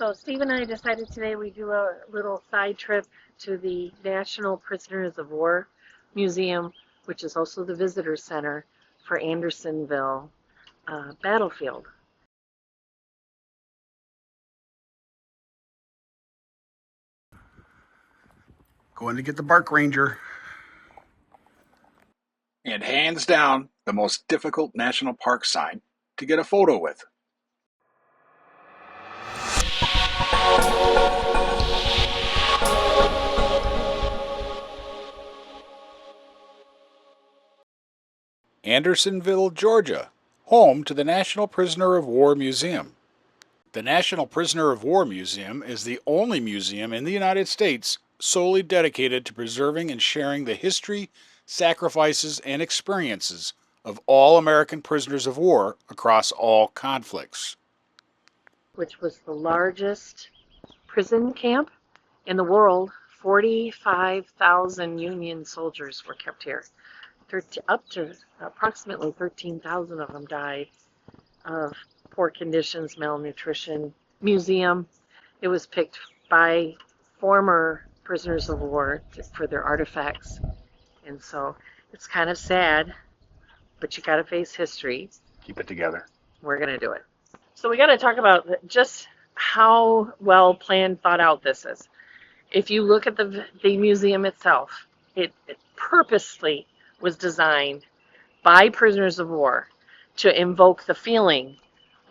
So Steve and I decided today we do a little side trip to the National Prisoners of War Museum, which is also the visitor center for Andersonville battlefield. Going to get the Bark Ranger. And hands down, the most difficult national park sign to get a photo with. Andersonville, Georgia, home to the National Prisoner of War Museum. The National Prisoner of War Museum is the only museum in the United States solely dedicated to preserving and sharing the history, sacrifices, and experiences of all American prisoners of war across all conflicts. Which was the largest prison camp in the world. 45,000 Union soldiers were kept here. Up to approximately 13,000 of them died of poor conditions, malnutrition. Museum, it was picked by former prisoners of war for their artifacts. And so it's kind of sad, but you got to face history. Keep it together. We're going to do it. So we got to talk about just how well planned, thought out this is. If you look at the museum itself, it purposely was designed by prisoners of war to invoke the feeling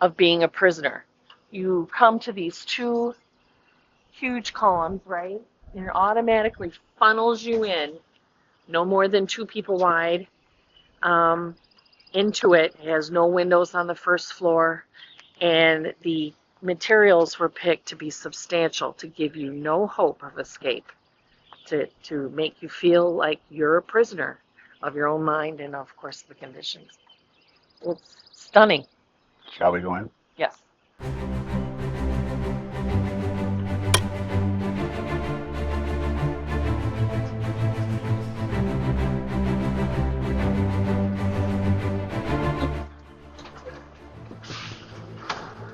of being a prisoner. You come to these two huge columns, right? And it automatically funnels you in, no more than 2 people wide, into it. It has no windows on the first floor, and the materials were picked to be substantial, to give you no hope of escape, to make you feel like you're a prisoner of your own mind and, of course, the conditions. It's stunning. Shall we go in? Yes.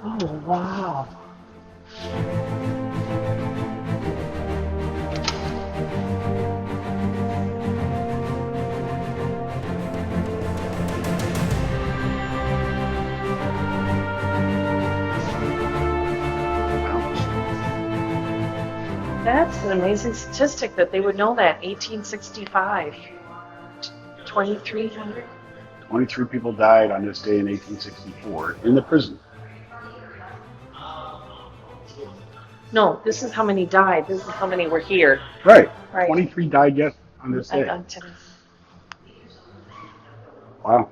Oh, wow. That's an amazing statistic that they would know that. 1865. 2,300. 23 people died on this day in 1864 in the prison. No, this is how many died. This is how many were here. Right. Right. 23 died yet on this day. Wow.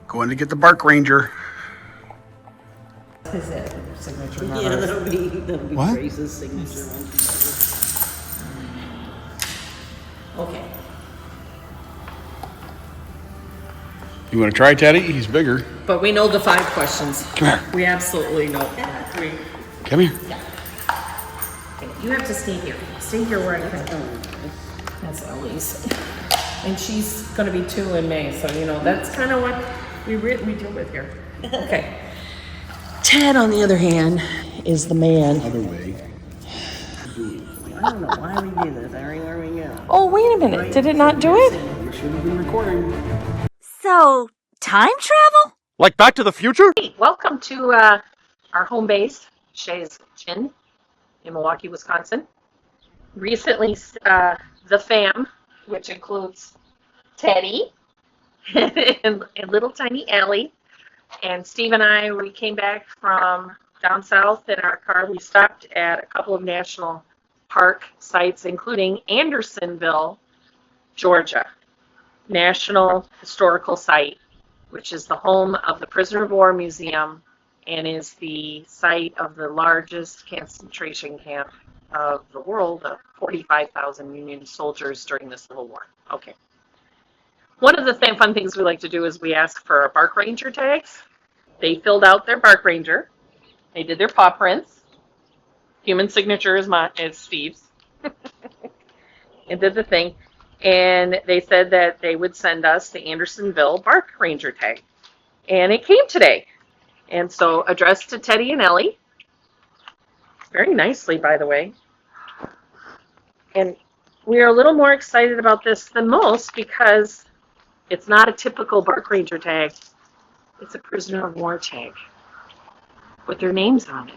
Going to get the Bark Ranger. Is that signature? Yeah, that'll be What? Grace's signature one. Okay. You want to try, Teddy? He's bigger. But we know the 5 questions. Come here. We absolutely know. Come here. Okay, you have to stay here. Stay here where I can. That's Ellie's. And she's going to be 2 in May, so you know that's kind of what we deal with here. Okay. Ted, on the other hand, is the man. Other way. I don't know why we do this everywhere we go. Oh, wait a minute. Did it not do it? We should have been recording. So, time travel? Like Back to the Future? Hey, welcome to our home base, Shay's Gin, in Milwaukee, Wisconsin. Recently, the fam, which includes Teddy and little tiny Allie, and Steve and I, we came back from down south in our car. We stopped at a couple of national park sites, including Andersonville, Georgia, National Historical Site, which is the home of the Prisoner of War Museum and is the site of the largest concentration camp of the world of 45,000 Union soldiers during the Civil War. Okay. One of the fun things we like to do is we ask for Bark Ranger tags. They filled out their Bark Ranger. They did their paw prints. Human signature is Steve's. And did the thing. And they said that they would send us the Andersonville Bark Ranger tag. And it came today. And so addressed to Teddy and Ellie. Very nicely, by the way. And we are a little more excited about this than most because it's not a typical Bark Ranger tag. It's a prisoner of war tag with their names on it.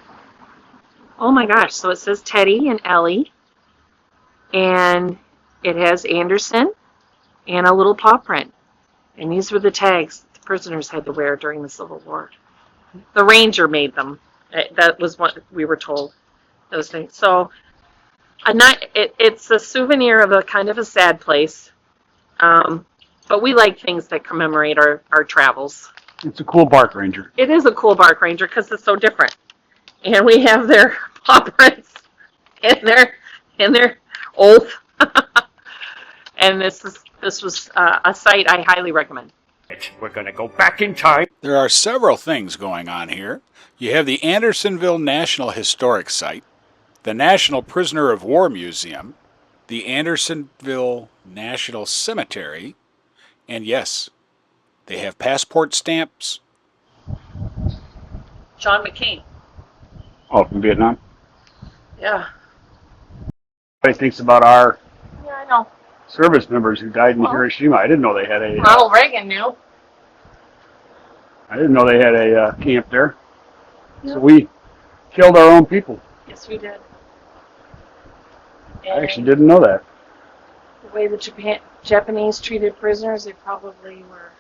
Oh my gosh, so it says Teddy and Ellie, and it has Anderson and a little paw print. And these were the tags the prisoners had to wear during the Civil War. The Ranger made them. That was what we were told, those things. So it's a souvenir of a kind of a sad place. But we like things that commemorate our travels. It's a cool Bark Ranger. It is a cool Bark Ranger because it's so different. And we have their paw prints and their oath. And this was a site I highly recommend. We're going to go back in time. There are several things going on here. You have the Andersonville National Historic Site, the National Prisoner of War Museum, the Andersonville National Cemetery, and yes, they have passport stamps. John McCain. Oh, from Vietnam. Yeah. Everybody thinks about our Yeah, I know. service members who died in Hiroshima. I didn't know they had a. Ronald Reagan knew. I didn't know they had a camp there. So we killed our own people. Yes, we did. I actually didn't know that. The way the Japanese treated prisoners, they probably were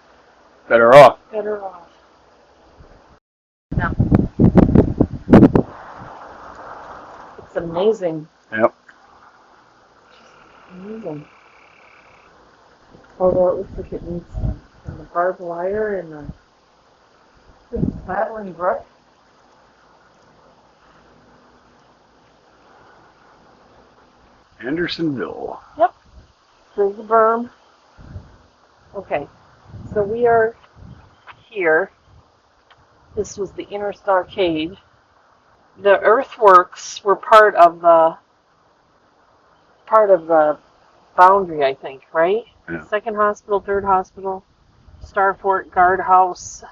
Better off. better off. No. It's amazing. Yep. Amazing. Although it looks like it needs some the barbed wire and the battling brook. Andersonville. Yep. There's the berm. Okay. So we are here. This was the inner stockade. The earthworks were part of the boundary, I think, right? Yeah. Second hospital, third hospital, Star Fort, guard house,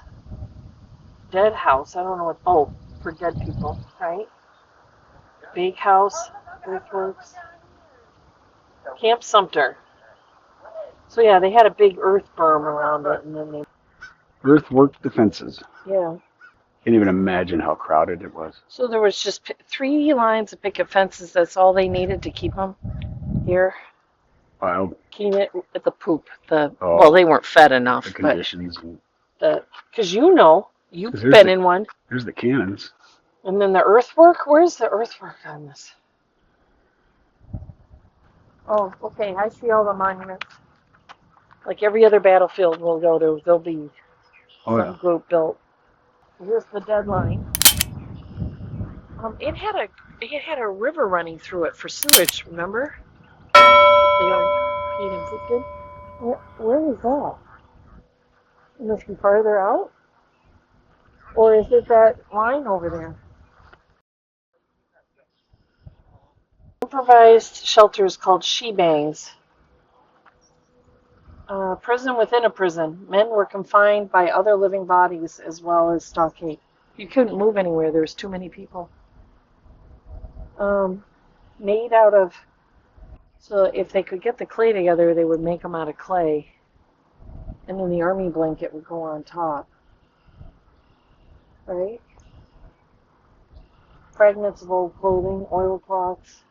dead house. I don't know what. Oh, for dead people, right? Bakehouse, earthworks, Camp Sumter. So yeah, they had a big earth berm around it, and then they. Earthwork defenses. Yeah. Can't even imagine how crowded it was. So there was just 3 lines of picket fences. That's all they needed to keep them here. Wow. Keep it with the poop. Oh. Well, they weren't fed enough, The but conditions. because you've 'Cause been in one. Here's the cannons. And then the earthwork. Where's the earthwork on this? Oh, okay. I see all the monuments. Like every other battlefield we'll go to, there'll be some group built. Here's the deadline. It had a river running through it for sewage. Remember? They are Pete and Pipkin. Where is that? It must be farther out, or is it that line over there? Improvised shelters called shebangs. Prison within a prison. Men were confined by other living bodies as well as stockade. You couldn't move anywhere. There was too many people. Made out of. So if they could get the clay together, they would make them out of clay, and then the army blanket would go on top. Right? Fragments of old clothing, oilcloths.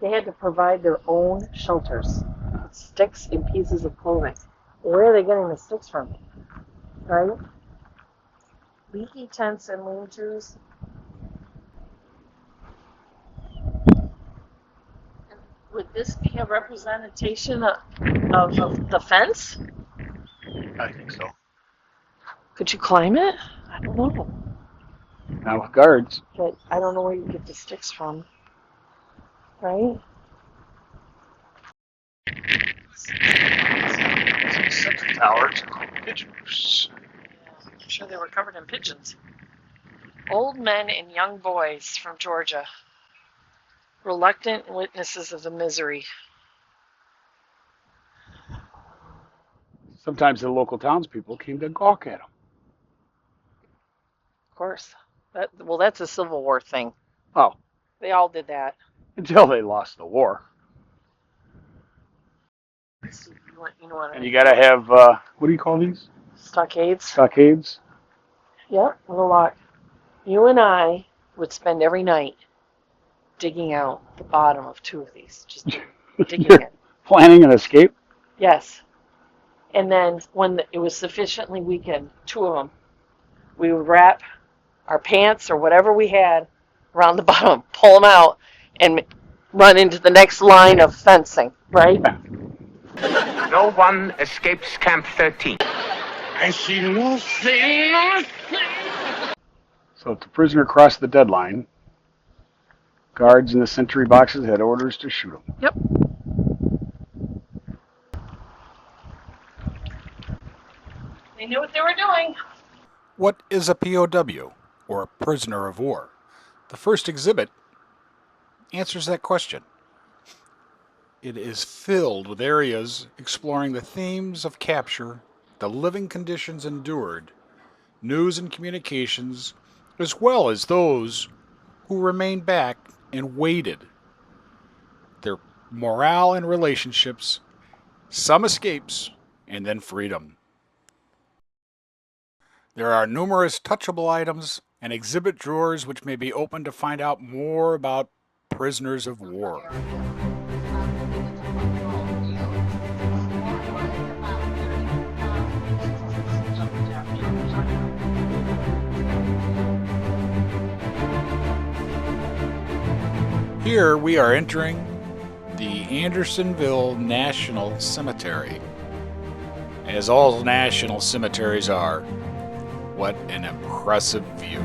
They had to provide their own shelters. Sticks and pieces of clothing. Where are they getting the sticks from? Right? Leaky tents and lean-tos. Would this be a representation of the fence? I think so. Could you climb it? I don't know. Now with guards. But I don't know where you get the sticks from. Right? Central towers. Pigeons. I'm sure they were covered in pigeons. Old men and young boys from Georgia. Reluctant witnesses of the misery. Sometimes the local townspeople came to gawk at them. Of course. That's a Civil War thing. Oh, They all did that. until they lost the war. And you gotta have, what do you call these? Stockades. Stockades? Yep, well, look. You and I would spend every night digging out the bottom of two of these. Just digging You're it. planning an escape? Yes. And then when it was sufficiently weakened, two of them, we would wrap our pants or whatever we had around the bottom, pull them out, and run into the next line of fencing, right? No one escapes Camp 13. I see nothing. So if the prisoner crossed the deadline, guards in the sentry boxes had orders to shoot him. Yep. They knew what they were doing. What is a POW, or a prisoner of war? The first exhibit answers that question. It is filled with areas exploring the themes of capture, the living conditions endured, news and communications, as well as those who remained back and waited, their morale and relationships, some escapes, and then freedom. There are numerous touchable items and exhibit drawers which may be opened to find out more about prisoners of war. Here we are entering the Andersonville National Cemetery. As all national cemeteries are, what an impressive view.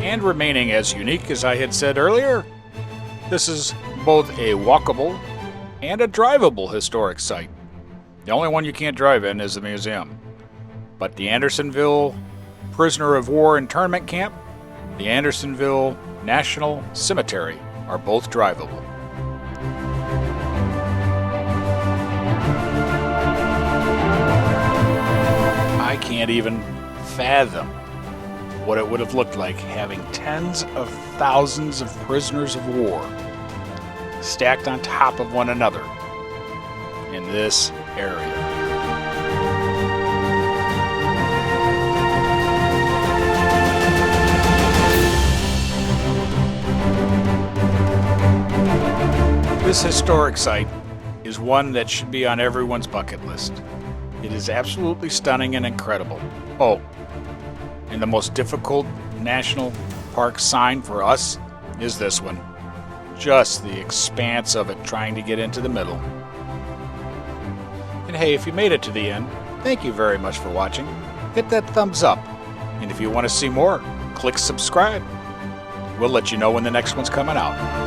And remaining as unique as I had said earlier, this is both a walkable and a drivable historic site. The only one you can't drive in is the museum. But the Andersonville Prisoner of War Internment Camp, the Andersonville National Cemetery are both drivable. I can't even fathom what it would have looked like having tens of thousands of prisoners of war stacked on top of one another in this area. This historic site is one that should be on everyone's bucket list. It is absolutely stunning and incredible. Oh, and the most difficult national park sign for us is this one. Just the expanse of it trying to get into the middle. And hey, if you made it to the end, thank you very much for watching. Hit that thumbs up. And if you want to see more, click subscribe. We'll let you know when the next one's coming out.